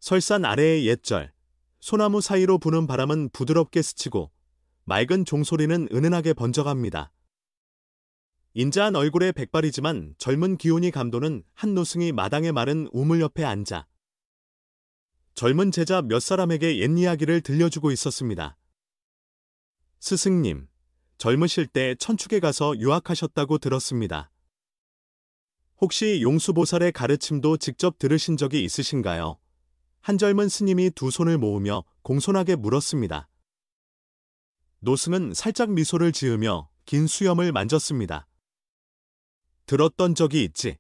설산 아래의 옛절, 소나무 사이로 부는 바람은 부드럽게 스치고 맑은 종소리는 은은하게 번져갑니다. 인자한 얼굴의 백발이지만 젊은 기운이 감도는 한 노승이 마당의 마른 우물 옆에 앉아 젊은 제자 몇 사람에게 옛 이야기를 들려주고 있었습니다. 스승님, 젊으실 때 천축에 가서 유학하셨다고 들었습니다. 혹시 용수보살의 가르침도 직접 들으신 적이 있으신가요? 한 젊은 스님이 두 손을 모으며 공손하게 물었습니다. 노승은 살짝 미소를 지으며 긴 수염을 만졌습니다. 들었던 적이 있지.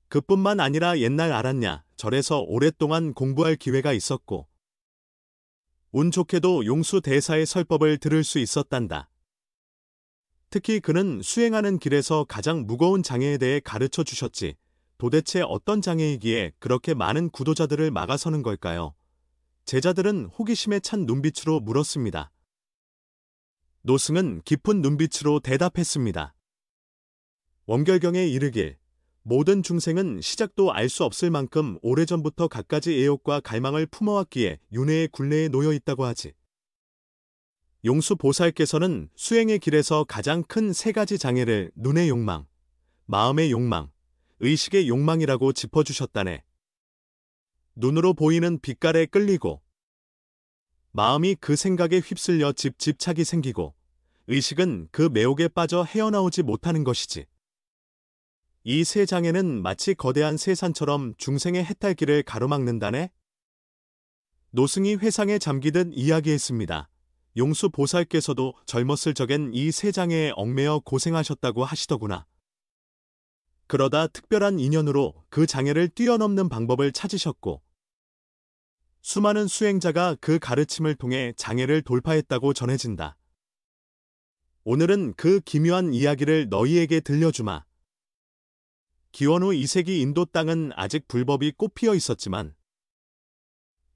그뿐만 아니라 옛날 알았냐, 절에서 오랫동안 공부할 기회가 있었고 운 좋게도 용수 대사의 설법을 들을 수 있었단다. 특히 그는 수행하는 길에서 가장 무거운 장애에 대해 가르쳐 주셨지. 도대체 어떤 장애이기에 그렇게 많은 구도자들을 막아서는 걸까요? 제자들은 호기심에 찬 눈빛으로 물었습니다. 노승은 깊은 눈빛으로 대답했습니다. 원결경에 이르길, 모든 중생은 시작도 알 수 없을 만큼 오래전부터 갖가지 애욕과 갈망을 품어왔기에 윤회의 굴레에 놓여 있다고 하지. 용수 보살께서는 수행의 길에서 가장 큰 세 가지 장애를 눈의 욕망, 마음의 욕망, 의식의 욕망이라고 짚어주셨다네. 눈으로 보이는 빛깔에 끌리고, 마음이 그 생각에 휩쓸려 집착이 생기고, 의식은 그 매혹에 빠져 헤어나오지 못하는 것이지. 이 세 장애는 마치 거대한 세산처럼 중생의 해탈길을 가로막는다네? 노승이 회상에 잠기듯 이야기했습니다. 용수 보살께서도 젊었을 적엔 이 세 장애에 얽매여 고생하셨다고 하시더구나. 그러다 특별한 인연으로 그 장애를 뛰어넘는 방법을 찾으셨고, 수많은 수행자가 그 가르침을 통해 장애를 돌파했다고 전해진다. 오늘은 그 기묘한 이야기를 너희에게 들려주마. 기원 후 2세기 인도 땅은 아직 불법이 꽃피어 있었지만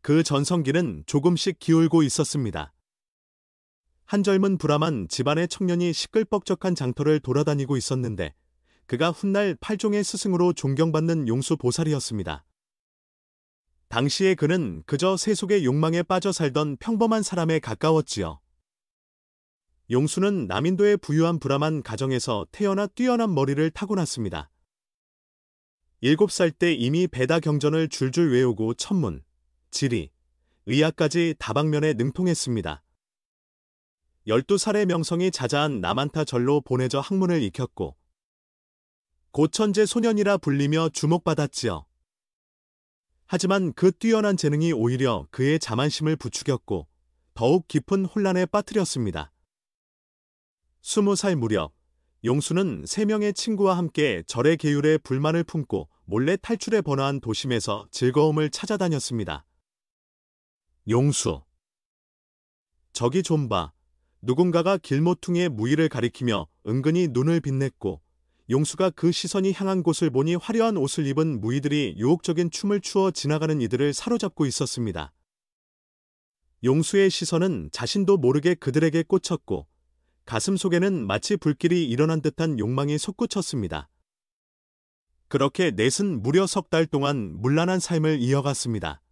그 전성기는 조금씩 기울고 있었습니다. 한 젊은 불암한 집안의 청년이 시끌벅적한 장터를 돌아다니고 있었는데 그가 훗날 팔종의 스승으로 존경받는 용수 보살이었습니다. 당시에 그는 그저 세속의 욕망에 빠져 살던 평범한 사람에 가까웠지요. 용수는 남인도의 부유한 불암한 가정에서 태어나 뛰어난 머리를 타고났습니다. 7살 때 이미 베다 경전을 줄줄 외우고 천문, 지리, 의학까지 다방면에 능통했습니다. 12살의 명성이 자자한 남한타 절로 보내져 학문을 익혔고 고천재 소년이라 불리며 주목받았지요. 하지만 그 뛰어난 재능이 오히려 그의 자만심을 부추겼고 더욱 깊은 혼란에 빠뜨렸습니다. 20살 무렵 용수는 3명의 친구와 함께 절의 계율에 불만을 품고 몰래 탈출해 번화한 도심에서 즐거움을 찾아다녔습니다. 용수. 저기 좀 봐. 누군가가 길모퉁이의 무의를 가리키며 은근히 눈을 빛냈고 용수가 그 시선이 향한 곳을 보니 화려한 옷을 입은 무의들이 유혹적인 춤을 추어 지나가는 이들을 사로잡고 있었습니다. 용수의 시선은 자신도 모르게 그들에게 꽂혔고 가슴 속에는 마치 불길이 일어난 듯한 욕망이 솟구쳤습니다. 그렇게 넷은 무려 석 달 동안 문란한 삶을 이어갔습니다.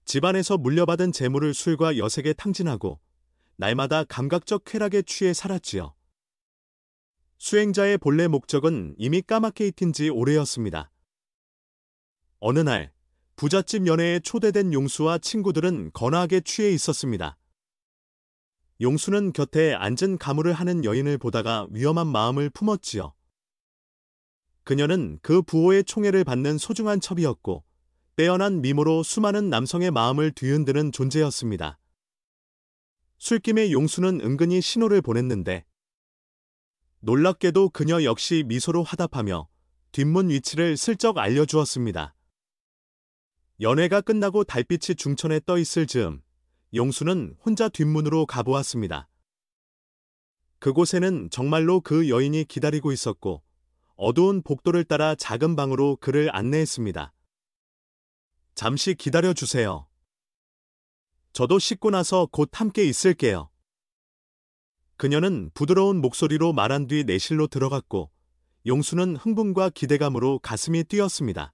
집안에서 물려받은 재물을 술과 여색에 탕진하고 날마다 감각적 쾌락에 취해 살았지요. 수행자의 본래 목적은 이미 까맣게 잊힌 지 오래였습니다. 어느 날 부잣집 연회에 초대된 용수와 친구들은 거나하게 취해 있었습니다. 용수는 곁에 앉은 가무를 하는 여인을 보다가 위험한 마음을 품었지요. 그녀는 그 부호의 총애를 받는 소중한 첩이었고 빼어난 미모로 수많은 남성의 마음을 뒤흔드는 존재였습니다. 술김에 용수는 은근히 신호를 보냈는데 놀랍게도 그녀 역시 미소로 화답하며 뒷문 위치를 슬쩍 알려주었습니다. 연회가 끝나고 달빛이 중천에 떠 있을 즈음 용수는 혼자 뒷문으로 가보았습니다. 그곳에는 정말로 그 여인이 기다리고 있었고 어두운 복도를 따라 작은 방으로 그를 안내했습니다. 잠시 기다려주세요. 저도 씻고 나서 곧 함께 있을게요. 그녀는 부드러운 목소리로 말한 뒤 내실로 들어갔고 용수는 흥분과 기대감으로 가슴이 뛰었습니다.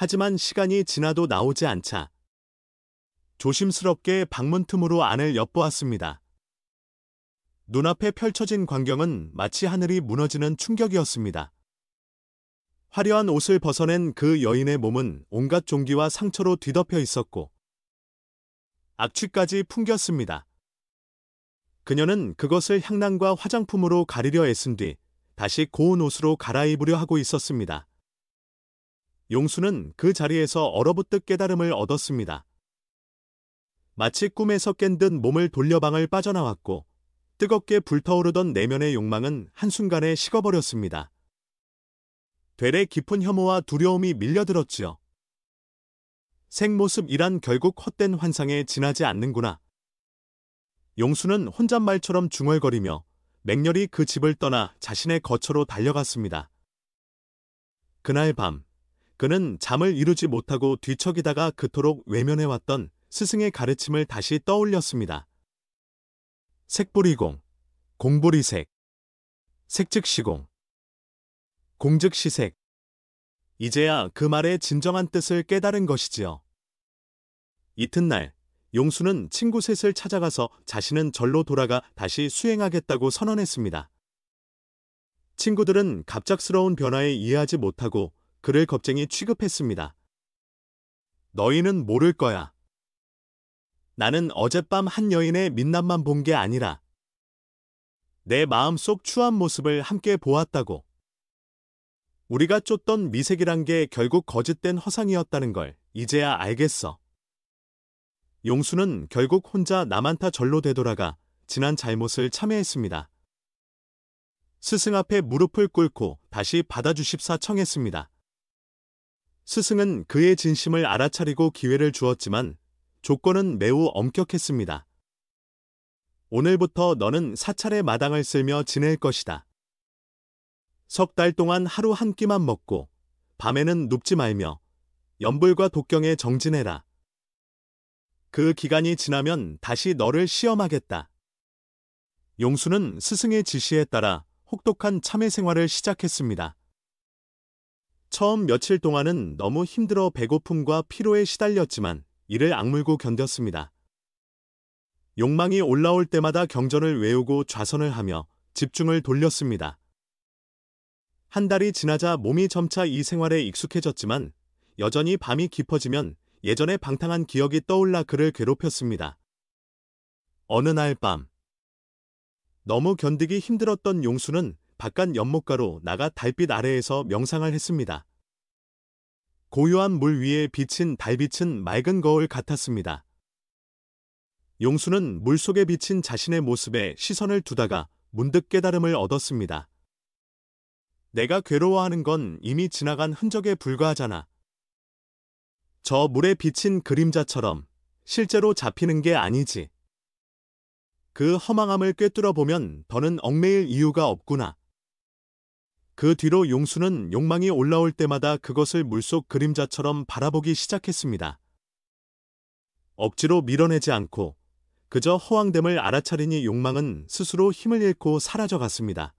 하지만 시간이 지나도 나오지 않자 조심스럽게 방문 틈으로 안을 엿보았습니다. 눈앞에 펼쳐진 광경은 마치 하늘이 무너지는 충격이었습니다. 화려한 옷을 벗어낸 그 여인의 몸은 온갖 종기와 상처로 뒤덮여 있었고 악취까지 풍겼습니다. 그녀는 그것을 향난과 화장품으로 가리려 애쓴 뒤 다시 고운 옷으로 갈아입으려 하고 있었습니다. 용수는 그 자리에서 얼어붙듯 깨달음을 얻었습니다. 마치 꿈에서 깬 듯 몸을 돌려 방을 빠져나왔고 뜨겁게 불타오르던 내면의 욕망은 한순간에 식어버렸습니다. 되레 깊은 혐오와 두려움이 밀려들었지요. 생모습이란 결국 헛된 환상에 지나지 않는구나. 용수는 혼잣말처럼 중얼거리며 맹렬히 그 집을 떠나 자신의 거처로 달려갔습니다. 그날 밤, 그는 잠을 이루지 못하고 뒤척이다가 그토록 외면해왔던 스승의 가르침을 다시 떠올렸습니다. 색부리공, 공부리색, 색즉시공, 공즉시색. 이제야 그 말의 진정한 뜻을 깨달은 것이지요. 이튿날, 용수는 친구 셋을 찾아가서 자신은 절로 돌아가 다시 수행하겠다고 선언했습니다. 친구들은 갑작스러운 변화에 이해하지 못하고 그를 겁쟁이 취급했습니다. 너희는 모를 거야. 나는 어젯밤 한 여인의 민낯만 본 게 아니라 내 마음속 추한 모습을 함께 보았다고. 우리가 쫓던 미색이란 게 결국 거짓된 허상이었다는 걸 이제야 알겠어. 용수는 결국 혼자 남한타 절로 되돌아가 지난 잘못을 참회했습니다. 스승 앞에 무릎을 꿇고 다시 받아주십사 청했습니다. 스승은 그의 진심을 알아차리고 기회를 주었지만 조건은 매우 엄격했습니다. 오늘부터 너는 사찰의 마당을 쓸며 지낼 것이다. 3달 동안 하루 한 끼만 먹고 밤에는 눕지 말며 염불과 독경에 정진해라. 그 기간이 지나면 다시 너를 시험하겠다. 용수는 스승의 지시에 따라 혹독한 참회 생활을 시작했습니다. 처음 며칠 동안은 너무 힘들어 배고픔과 피로에 시달렸지만 이를 악물고 견뎠습니다. 욕망이 올라올 때마다 경전을 외우고 좌선을 하며 집중을 돌렸습니다. 한 달이 지나자 몸이 점차 이 생활에 익숙해졌지만 여전히 밤이 깊어지면 예전의 방탕한 기억이 떠올라 그를 괴롭혔습니다. 어느 날 밤, 너무 견디기 힘들었던 용수는 바깥 연못가로 나가 달빛 아래에서 명상을 했습니다. 고요한 물 위에 비친 달빛은 맑은 거울 같았습니다. 용수는 물속에 비친 자신의 모습에 시선을 두다가 문득 깨달음을 얻었습니다. 내가 괴로워하는 건 이미 지나간 흔적에 불과하잖아. 저 물에 비친 그림자처럼 실제로 잡히는 게 아니지. 그 허망함을 꿰뚫어 보면 더는 얽매일 이유가 없구나. 그 뒤로 용수는 욕망이 올라올 때마다 그것을 물속 그림자처럼 바라보기 시작했습니다. 억지로 밀어내지 않고 그저 허황됨을 알아차리니 욕망은 스스로 힘을 잃고 사라져갔습니다.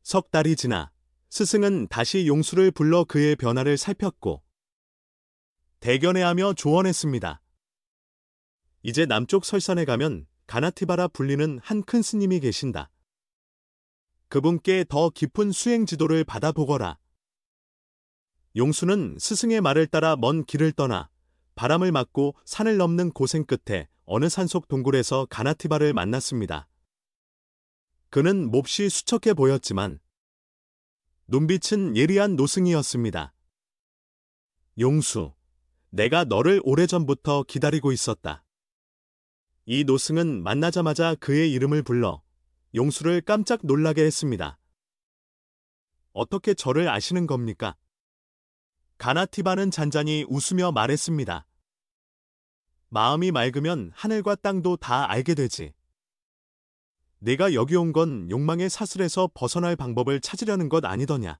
3달이 지나 스승은 다시 용수를 불러 그의 변화를 살폈고 대견해하며 조언했습니다. 이제 남쪽 설산에 가면 가나티바라 불리는 한 큰 스님이 계신다. 그분께 더 깊은 수행 지도를 받아보거라. 용수는 스승의 말을 따라 먼 길을 떠나 바람을 맞고 산을 넘는 고생 끝에 어느 산속 동굴에서 가나티바를 만났습니다. 그는 몹시 수척해 보였지만 눈빛은 예리한 노승이었습니다. 용수, 내가 너를 오래전부터 기다리고 있었다. 이 노승은 만나자마자 그의 이름을 불러 용수를 깜짝 놀라게 했습니다. 어떻게 저를 아시는 겁니까? 가나티바는 잔잔히 웃으며 말했습니다. 마음이 맑으면 하늘과 땅도 다 알게 되지. 내가 여기 온 건 욕망의 사슬에서 벗어날 방법을 찾으려는 것 아니더냐.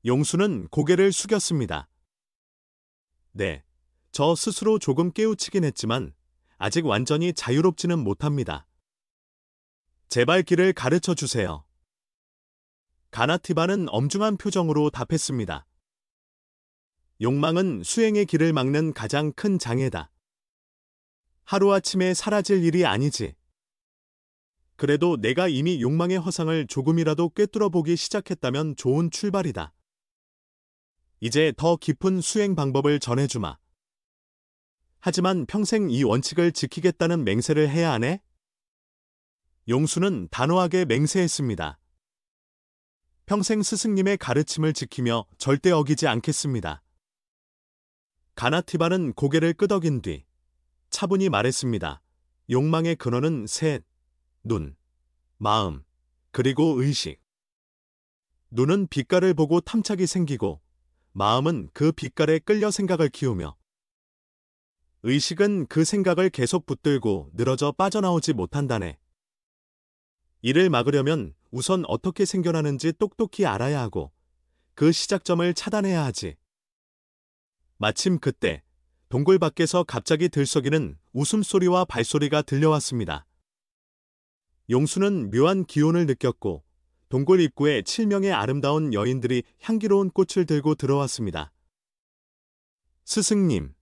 용수는 고개를 숙였습니다. 네, 저 스스로 조금 깨우치긴 했지만 아직 완전히 자유롭지는 못합니다. 제발 길을 가르쳐 주세요. 가나티바는 엄중한 표정으로 답했습니다. 욕망은 수행의 길을 막는 가장 큰 장애다. 하루아침에 사라질 일이 아니지. 그래도 내가 이미 욕망의 허상을 조금이라도 꿰뚫어 보기 시작했다면 좋은 출발이다. 이제 더 깊은 수행 방법을 전해주마. 하지만 평생 이 원칙을 지키겠다는 맹세를 해야 하네? 용수는 단호하게 맹세했습니다. 평생 스승님의 가르침을 지키며 절대 어기지 않겠습니다. 가나티바는 고개를 끄덕인 뒤 차분히 말했습니다. 욕망의 근원은 셋, 눈, 마음, 그리고 의식. 눈은 빛깔을 보고 탐착이 생기고, 마음은 그 빛깔에 끌려 생각을 키우며, 의식은 그 생각을 계속 붙들고 늘어져 빠져나오지 못한다네. 이를 막으려면 우선 어떻게 생겨나는지 똑똑히 알아야 하고, 그 시작점을 차단해야 하지. 마침 그때 동굴 밖에서 갑자기 들썩이는 웃음소리와 발소리가 들려왔습니다. 용수는 묘한 기운을 느꼈고 동굴 입구에 7명의 아름다운 여인들이 향기로운 꽃을 들고 들어왔습니다. 스승님,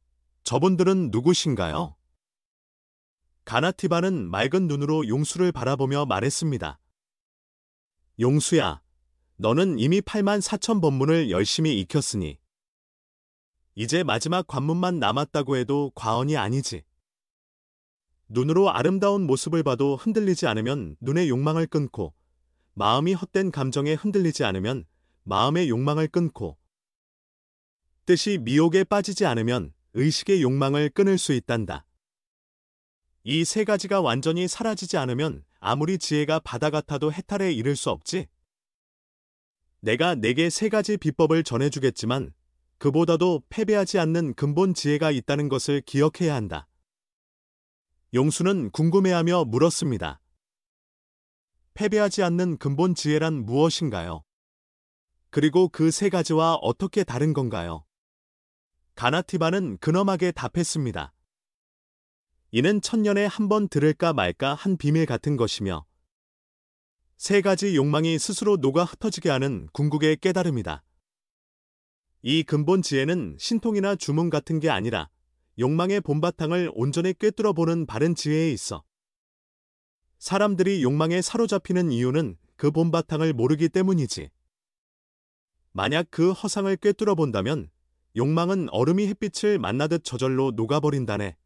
저분들은 누구신가요? 가나티바는 맑은 눈으로 용수를 바라보며 말했습니다. 용수야, 너는 이미 84,000법문을 열심히 익혔으니 이제 마지막 관문만 남았다고 해도 과언이 아니지. 눈으로 아름다운 모습을 봐도 흔들리지 않으면 눈의 욕망을 끊고, 마음이 헛된 감정에 흔들리지 않으면 마음의 욕망을 끊고, 뜻이 미혹에 빠지지 않으면 의식의 욕망을 끊을 수 있단다. 이 세 가지가 완전히 사라지지 않으면 아무리 지혜가 바다 같아도 해탈에 이를 수 없지. 내가 내게 세 가지 비법을 전해주겠지만 그보다도 패배하지 않는 근본 지혜가 있다는 것을 기억해야 한다. 용수는 궁금해하며 물었습니다. 패배하지 않는 근본 지혜란 무엇인가요? 그리고 그 세 가지와 어떻게 다른 건가요? 가나티바는 근엄하게 답했습니다. 이는 천년에 한 번 들을까 말까 한 비밀 같은 것이며 세 가지 욕망이 스스로 녹아 흩어지게 하는 궁극의 깨달음이다. 이 근본 지혜는 신통이나 주문 같은 게 아니라 욕망의 본바탕을 온전히 꿰뚫어 보는 바른 지혜에 있어. 사람들이 욕망에 사로잡히는 이유는 그 본바탕을 모르기 때문이지. 만약 그 허상을 꿰뚫어 본다면 욕망은 얼음이 햇빛을 만나듯 저절로 녹아버린다네.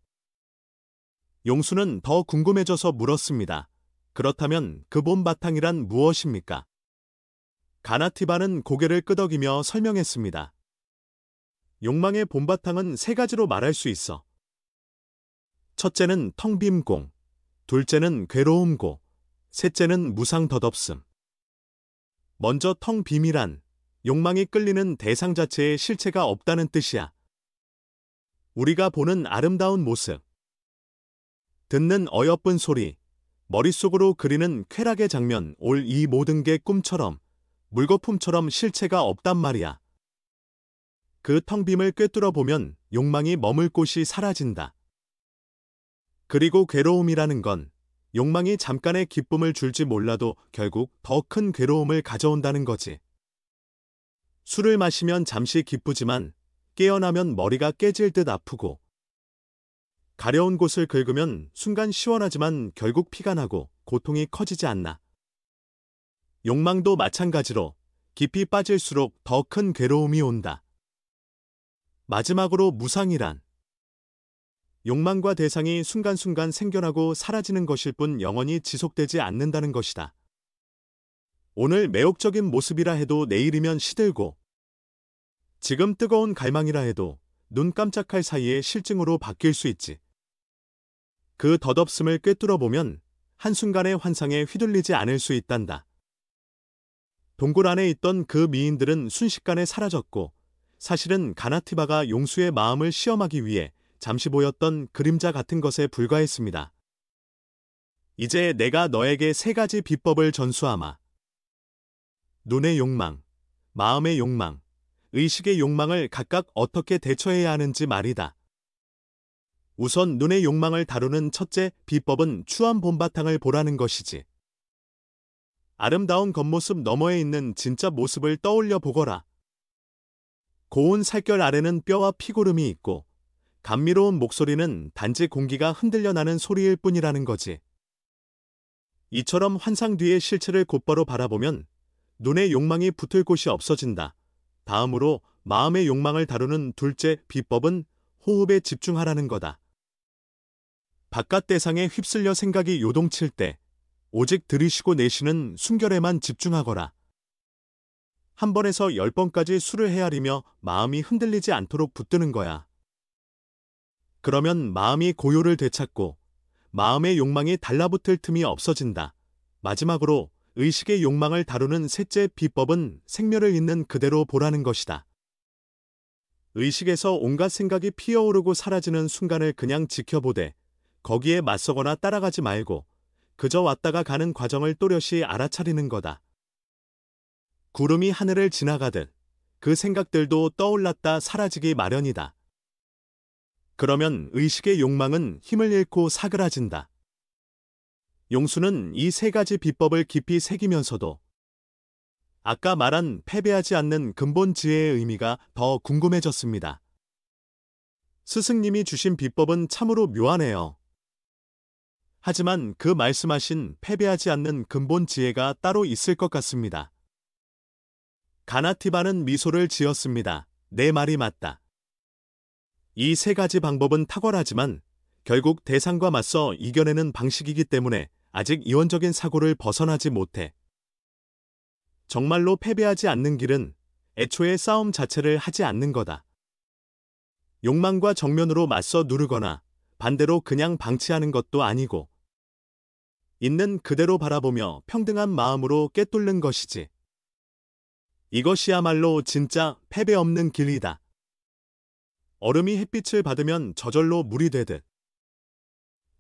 용수는 더 궁금해져서 물었습니다. 그렇다면 그 본바탕이란 무엇입니까? 가나티바는 고개를 끄덕이며 설명했습니다. 욕망의 본바탕은 세 가지로 말할 수 있어. 첫째는 텅 빈 공, 둘째는 괴로움고, 셋째는 무상 덧없음. 먼저 텅 빔이란 욕망이 끌리는 대상 자체에 실체가 없다는 뜻이야. 우리가 보는 아름다운 모습, 듣는 어여쁜 소리, 머릿속으로 그리는 쾌락의 장면, 올 이 모든 게 꿈처럼, 물거품처럼 실체가 없단 말이야. 그 텅 빔을 꿰뚫어 보면 욕망이 머물 곳이 사라진다. 그리고 괴로움이라는 건 욕망이 잠깐의 기쁨을 줄지 몰라도 결국 더 큰 괴로움을 가져온다는 거지. 술을 마시면 잠시 기쁘지만 깨어나면 머리가 깨질 듯 아프고, 가려운 곳을 긁으면 순간 시원하지만 결국 피가 나고 고통이 커지지 않나. 욕망도 마찬가지로 깊이 빠질수록 더 큰 괴로움이 온다. 마지막으로 무상이란 욕망과 대상이 순간순간 생겨나고 사라지는 것일 뿐 영원히 지속되지 않는다는 것이다. 오늘 매혹적인 모습이라 해도 내일이면 시들고, 지금 뜨거운 갈망이라 해도 눈 깜짝할 사이에 실증으로 바뀔 수 있지. 그 덧없음을 꿰뚫어 보면 한순간의 환상에 휘둘리지 않을 수 있단다. 동굴 안에 있던 그 미인들은 순식간에 사라졌고, 사실은 가나티바가 용수의 마음을 시험하기 위해 잠시 보였던 그림자 같은 것에 불과했습니다. 이제 내가 너에게 세 가지 비법을 전수하마. 눈의 욕망, 마음의 욕망, 의식의 욕망을 각각 어떻게 대처해야 하는지 말이다. 우선 눈의 욕망을 다루는 첫째 비법은 추한 본바탕을 보라는 것이지. 아름다운 겉모습 너머에 있는 진짜 모습을 떠올려 보거라. 고운 살결 아래는 뼈와 피고름이 있고 감미로운 목소리는 단지 공기가 흔들려 나는 소리일 뿐이라는 거지. 이처럼 환상 뒤의 실체를 곧바로 바라보면 눈에 욕망이 붙을 곳이 없어진다. 다음으로 마음의 욕망을 다루는 둘째 비법은 호흡에 집중하라는 거다. 바깥 대상에 휩쓸려 생각이 요동칠 때 오직 들이쉬고 내쉬는 숨결에만 집중하거라. 한 번에서 10번까지 술을 헤아리며 마음이 흔들리지 않도록 붙드는 거야. 그러면 마음이 고요를 되찾고 마음의 욕망이 달라붙을 틈이 없어진다. 마지막으로 의식의 욕망을 다루는 셋째 비법은 생멸을 있는 그대로 보라는 것이다. 의식에서 온갖 생각이 피어오르고 사라지는 순간을 그냥 지켜보되 거기에 맞서거나 따라가지 말고 그저 왔다가 가는 과정을 또렷이 알아차리는 거다. 구름이 하늘을 지나가듯 그 생각들도 떠올랐다 사라지기 마련이다. 그러면 의식의 욕망은 힘을 잃고 사그라진다. 용수는 이 세 가지 비법을 깊이 새기면서도 아까 말한 패배하지 않는 근본 지혜의 의미가 더 궁금해졌습니다. 스승님이 주신 비법은 참으로 묘하네요. 하지만 그 말씀하신 패배하지 않는 근본 지혜가 따로 있을 것 같습니다. 가나티바는 미소를 지었습니다. 내 말이 맞다. 이 세 가지 방법은 탁월하지만 결국 대상과 맞서 이겨내는 방식이기 때문에 아직 이원적인 사고를 벗어나지 못해. 정말로 패배하지 않는 길은 애초에 싸움 자체를 하지 않는 거다. 욕망과 정면으로 맞서 누르거나 반대로 그냥 방치하는 것도 아니고 있는 그대로 바라보며 평등한 마음으로 꿰뚫는 것이지. 이것이야말로 진짜 패배 없는 길이다. 얼음이 햇빛을 받으면 저절로 물이 되듯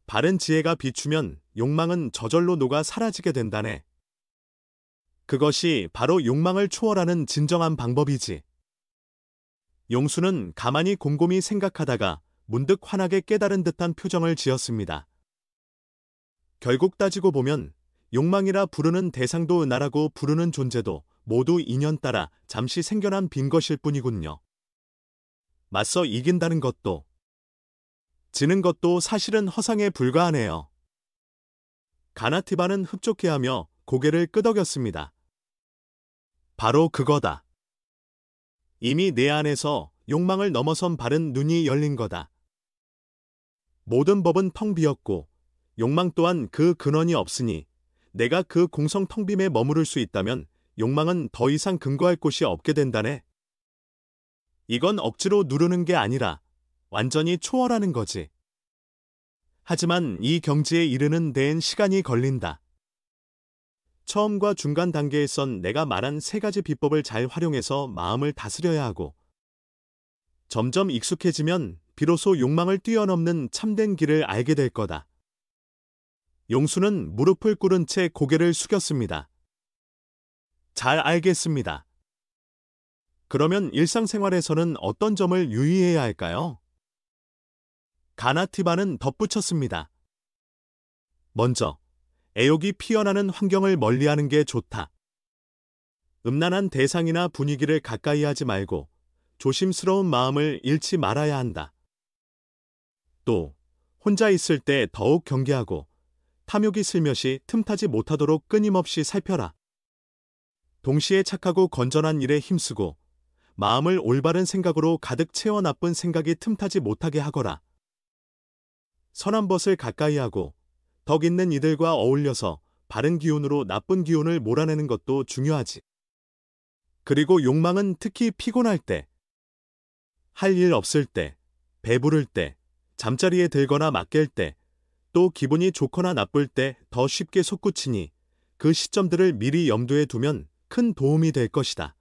바른 지혜가 비추면 욕망은 저절로 녹아 사라지게 된다네. 그것이 바로 욕망을 초월하는 진정한 방법이지. 용수는 가만히 곰곰이 생각하다가 문득 환하게 깨달은 듯한 표정을 지었습니다. 결국 따지고 보면 욕망이라 부르는 대상도 나라고 부르는 존재도 모두 인연 따라 잠시 생겨난 빈 것일 뿐이군요. 맞서 이긴다는 것도 지는 것도 사실은 허상에 불과하네요. 가나티바는 흡족해하며 고개를 끄덕였습니다. 바로 그거다. 이미 내 안에서 욕망을 넘어선 바른 눈이 열린 거다. 모든 법은 텅 비었고 욕망 또한 그 근원이 없으니 내가 그 공성 텅 빔에 머무를 수 있다면 욕망은 더 이상 근거할 곳이 없게 된다네. 이건 억지로 누르는 게 아니라 완전히 초월하는 거지. 하지만 이 경지에 이르는 데엔 시간이 걸린다. 처음과 중간 단계에선 내가 말한 세 가지 비법을 잘 활용해서 마음을 다스려야 하고 점점 익숙해지면 비로소 욕망을 뛰어넘는 참된 길을 알게 될 거다. 용수는 무릎을 꿇은 채 고개를 숙였습니다. 잘 알겠습니다. 그러면 일상생활에서는 어떤 점을 유의해야 할까요? 가나티바는 덧붙였습니다. 먼저, 애욕이 피어나는 환경을 멀리하는 게 좋다. 음란한 대상이나 분위기를 가까이 하지 말고 조심스러운 마음을 잃지 말아야 한다. 또, 혼자 있을 때 더욱 경계하고 탐욕이 슬며시 틈타지 못하도록 끊임없이 살펴라. 동시에 착하고 건전한 일에 힘쓰고 마음을 올바른 생각으로 가득 채워 나쁜 생각이 틈타지 못하게 하거라. 선한 벗을 가까이 하고 덕 있는 이들과 어울려서 바른 기운으로 나쁜 기운을 몰아내는 것도 중요하지. 그리고 욕망은 특히 피곤할 때, 할 일 없을 때, 배부를 때, 잠자리에 들거나 막갤 때, 또 기분이 좋거나 나쁠 때 더 쉽게 솟구치니 그 시점들을 미리 염두에 두면 큰 도움이 될 것이다.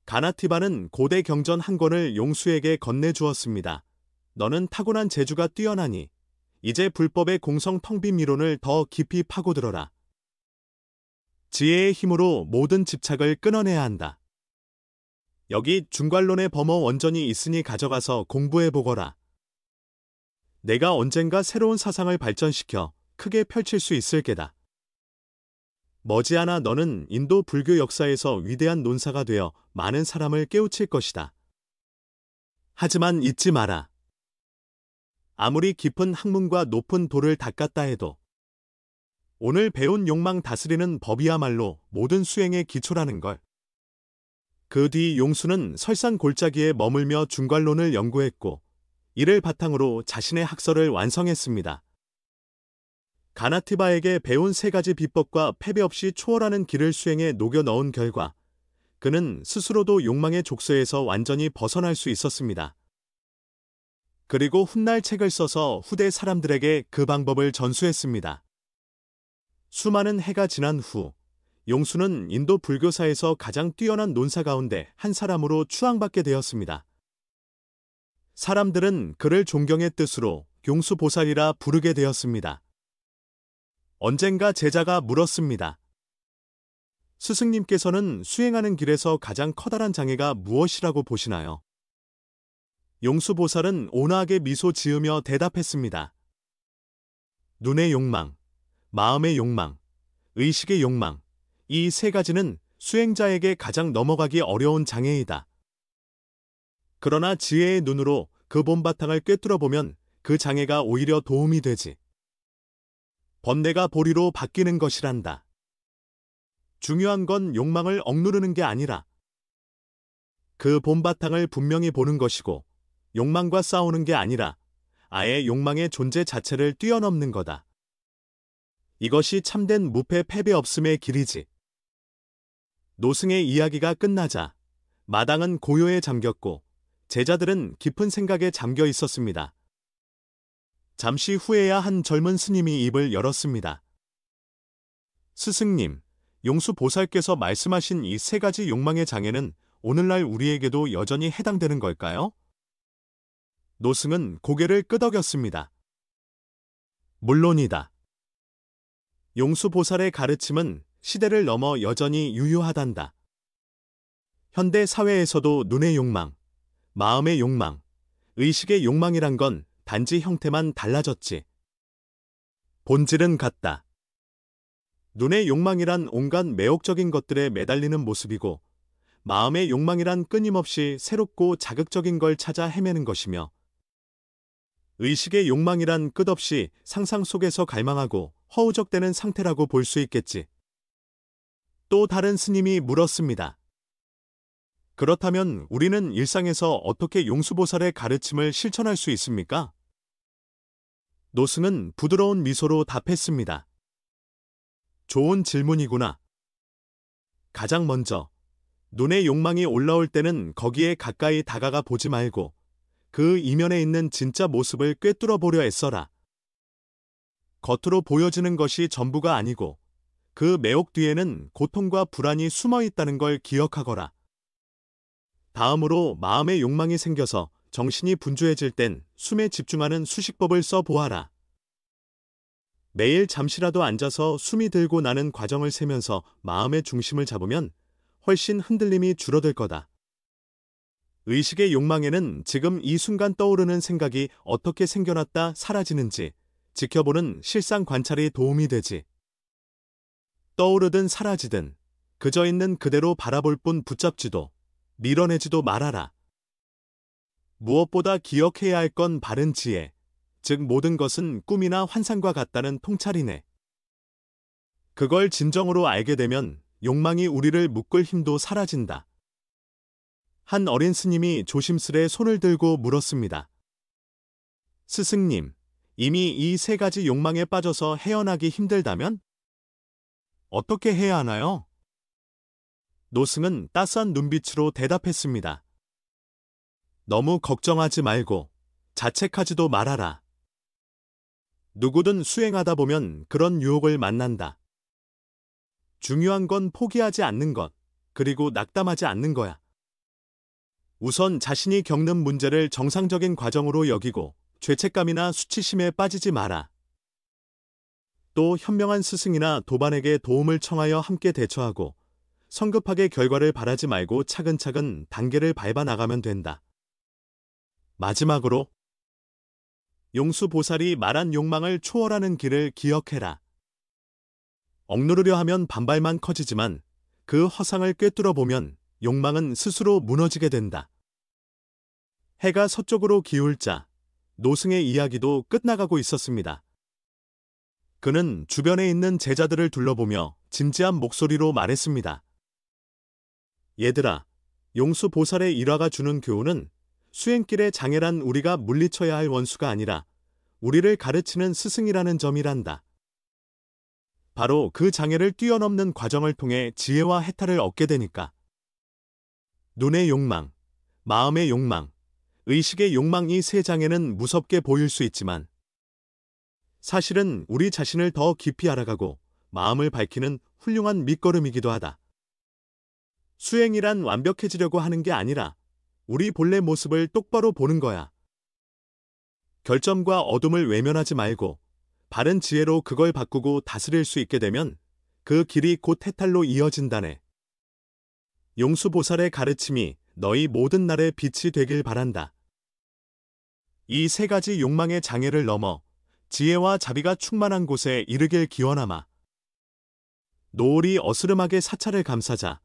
가나티바는 고대 경전 한 권을 용수에게 건네주었습니다. 너는 타고난 재주가 뛰어나니 이제 불법의 공성 텅빔 이론을 더 깊이 파고들어라. 지혜의 힘으로 모든 집착을 끊어내야 한다. 여기 중괄론의 범어 원전이 있으니 가져가서 공부해보거라. 내가 언젠가 새로운 사상을 발전시켜 크게 펼칠 수 있을 게다. 머지않아 너는 인도 불교 역사에서 위대한 논사가 되어 많은 사람을 깨우칠 것이다. 하지만 잊지 마라. 아무리 깊은 학문과 높은 도를 닦았다 해도 오늘 배운 욕망 다스리는 법이야말로 모든 수행의 기초라는 걸. 그 뒤 용수는 설산골짜기에 머물며 중괄론을 연구했고 이를 바탕으로 자신의 학설을 완성했습니다. 가나티바에게 배운 세 가지 비법과 패배 없이 초월하는 길을 수행에 녹여 넣은 결과 그는 스스로도 욕망의 족쇄에서 완전히 벗어날 수 있었습니다. 그리고 훗날 책을 써서 후대 사람들에게 그 방법을 전수했습니다. 수많은 해가 지난 후 용수는 인도 불교사에서 가장 뛰어난 논사 가운데 한 사람으로 추앙받게 되었습니다. 사람들은 그를 존경의 뜻으로 용수보살이라 부르게 되었습니다. 언젠가 제자가 물었습니다. 스승님께서는 수행하는 길에서 가장 커다란 장애가 무엇이라고 보시나요? 용수보살은 온화하게 미소 지으며 대답했습니다. 눈의 욕망, 마음의 욕망, 의식의 욕망, 이 세 가지는 수행자에게 가장 넘어가기 어려운 장애이다. 그러나 지혜의 눈으로 그 본바탕을 꿰뚫어보면 그 장애가 오히려 도움이 되지. 번뇌가 보리로 바뀌는 것이란다. 중요한 건 욕망을 억누르는 게 아니라 그 본바탕을 분명히 보는 것이고 욕망과 싸우는 게 아니라 아예 욕망의 존재 자체를 뛰어넘는 거다. 이것이 참된 무패 패배 없음의 길이지. 노승의 이야기가 끝나자 마당은 고요에 잠겼고 제자들은 깊은 생각에 잠겨 있었습니다. 잠시 후에야 한 젊은 스님이 입을 열었습니다. 스승님, 용수보살께서 말씀하신 이 세 가지 욕망의 장애는 오늘날 우리에게도 여전히 해당되는 걸까요? 노승은 고개를 끄덕였습니다. 물론이다. 용수보살의 가르침은 시대를 넘어 여전히 유효하단다. 현대 사회에서도 눈의 욕망, 마음의 욕망, 의식의 욕망이란 건 단지 형태만 달라졌지. 본질은 같다. 눈의 욕망이란 온갖 매혹적인 것들에 매달리는 모습이고 마음의 욕망이란 끊임없이 새롭고 자극적인 걸 찾아 헤매는 것이며 의식의 욕망이란 끝없이 상상 속에서 갈망하고 허우적대는 상태라고 볼 수 있겠지. 또 다른 스님이 물었습니다. 그렇다면 우리는 일상에서 어떻게 용수보살의 가르침을 실천할 수 있습니까? 노승은 부드러운 미소로 답했습니다. 좋은 질문이구나. 가장 먼저 눈의 욕망이 올라올 때는 거기에 가까이 다가가 보지 말고 그 이면에 있는 진짜 모습을 꿰뚫어 보려 애써라. 겉으로 보여지는 것이 전부가 아니고 그 매혹 뒤에는 고통과 불안이 숨어 있다는 걸 기억하거라. 다음으로 마음의 욕망이 생겨서 정신이 분주해질 땐 숨에 집중하는 수식법을 써보아라. 매일 잠시라도 앉아서 숨이 들고 나는 과정을 세면서 마음의 중심을 잡으면 훨씬 흔들림이 줄어들 거다. 의식의 욕망에는 지금 이 순간 떠오르는 생각이 어떻게 생겨났다 사라지는지 지켜보는 실상 관찰이 도움이 되지. 떠오르든 사라지든 그저 있는 그대로 바라볼 뿐 붙잡지도 밀어내지도 말아라. 무엇보다 기억해야 할 건 바른 지혜, 즉 모든 것은 꿈이나 환상과 같다는 통찰이네. 그걸 진정으로 알게 되면 욕망이 우리를 묶을 힘도 사라진다. 한 어린 스님이 조심스레 손을 들고 물었습니다. 스승님, 이미 이 세 가지 욕망에 빠져서 헤어나기 힘들다면? 어떻게 해야 하나요? 노승은 따스한 눈빛으로 대답했습니다. 너무 걱정하지 말고 자책하지도 말아라. 누구든 수행하다 보면 그런 유혹을 만난다. 중요한 건 포기하지 않는 것, 그리고 낙담하지 않는 거야. 우선 자신이 겪는 문제를 정상적인 과정으로 여기고 죄책감이나 수치심에 빠지지 마라. 또 현명한 스승이나 도반에게 도움을 청하여 함께 대처하고 성급하게 결과를 바라지 말고 차근차근 단계를 밟아 나가면 된다. 마지막으로 용수보살이 말한 욕망을 초월하는 길을 기억해라. 억누르려 하면 반발만 커지지만 그 허상을 꿰뚫어 보면 욕망은 스스로 무너지게 된다. 해가 서쪽으로 기울자 노승의 이야기도 끝나가고 있었습니다. 그는 주변에 있는 제자들을 둘러보며 진지한 목소리로 말했습니다. 얘들아, 용수 보살의 일화가 주는 교훈은 수행길의 장애란 우리가 물리쳐야 할 원수가 아니라 우리를 가르치는 스승이라는 점이란다. 바로 그 장애를 뛰어넘는 과정을 통해 지혜와 해탈을 얻게 되니까. 눈의 욕망, 마음의 욕망, 의식의 욕망 이 세 장애는 무섭게 보일 수 있지만 사실은 우리 자신을 더 깊이 알아가고 마음을 밝히는 훌륭한 밑거름이기도 하다. 수행이란 완벽해지려고 하는 게 아니라 우리 본래 모습을 똑바로 보는 거야. 결점과 어둠을 외면하지 말고 바른 지혜로 그걸 바꾸고 다스릴 수 있게 되면 그 길이 곧 해탈로 이어진다네. 용수보살의 가르침이 너희 모든 날의 빛이 되길 바란다. 이 세 가지 욕망의 장애를 넘어 지혜와 자비가 충만한 곳에 이르길 기원하마. 노을이 어스름하게 사찰을 감싸자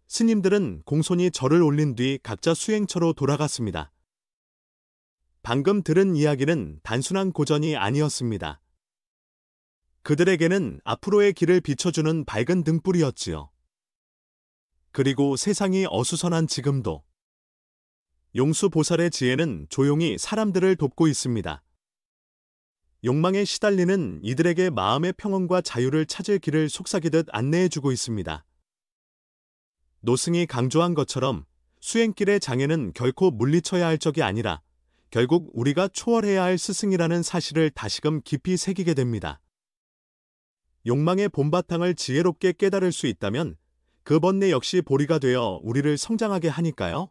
스님들은 공손히 절을 올린 뒤 각자 수행처로 돌아갔습니다. 방금 들은 이야기는 단순한 고전이 아니었습니다. 그들에게는 앞으로의 길을 비춰주는 밝은 등불이었지요. 그리고 세상이 어수선한 지금도 용수보살의 지혜는 조용히 사람들을 돕고 있습니다. 욕망에 시달리는 이들에게 마음의 평온과 자유를 찾을 길을 속삭이듯 안내해주고 있습니다. 노승이 강조한 것처럼 수행길의 장애는 결코 물리쳐야 할 적이 아니라 결국 우리가 초월해야 할 스승이라는 사실을 다시금 깊이 새기게 됩니다. 욕망의 본바탕을 지혜롭게 깨달을 수 있다면 그 번뇌 역시 보리가 되어 우리를 성장하게 하니까요.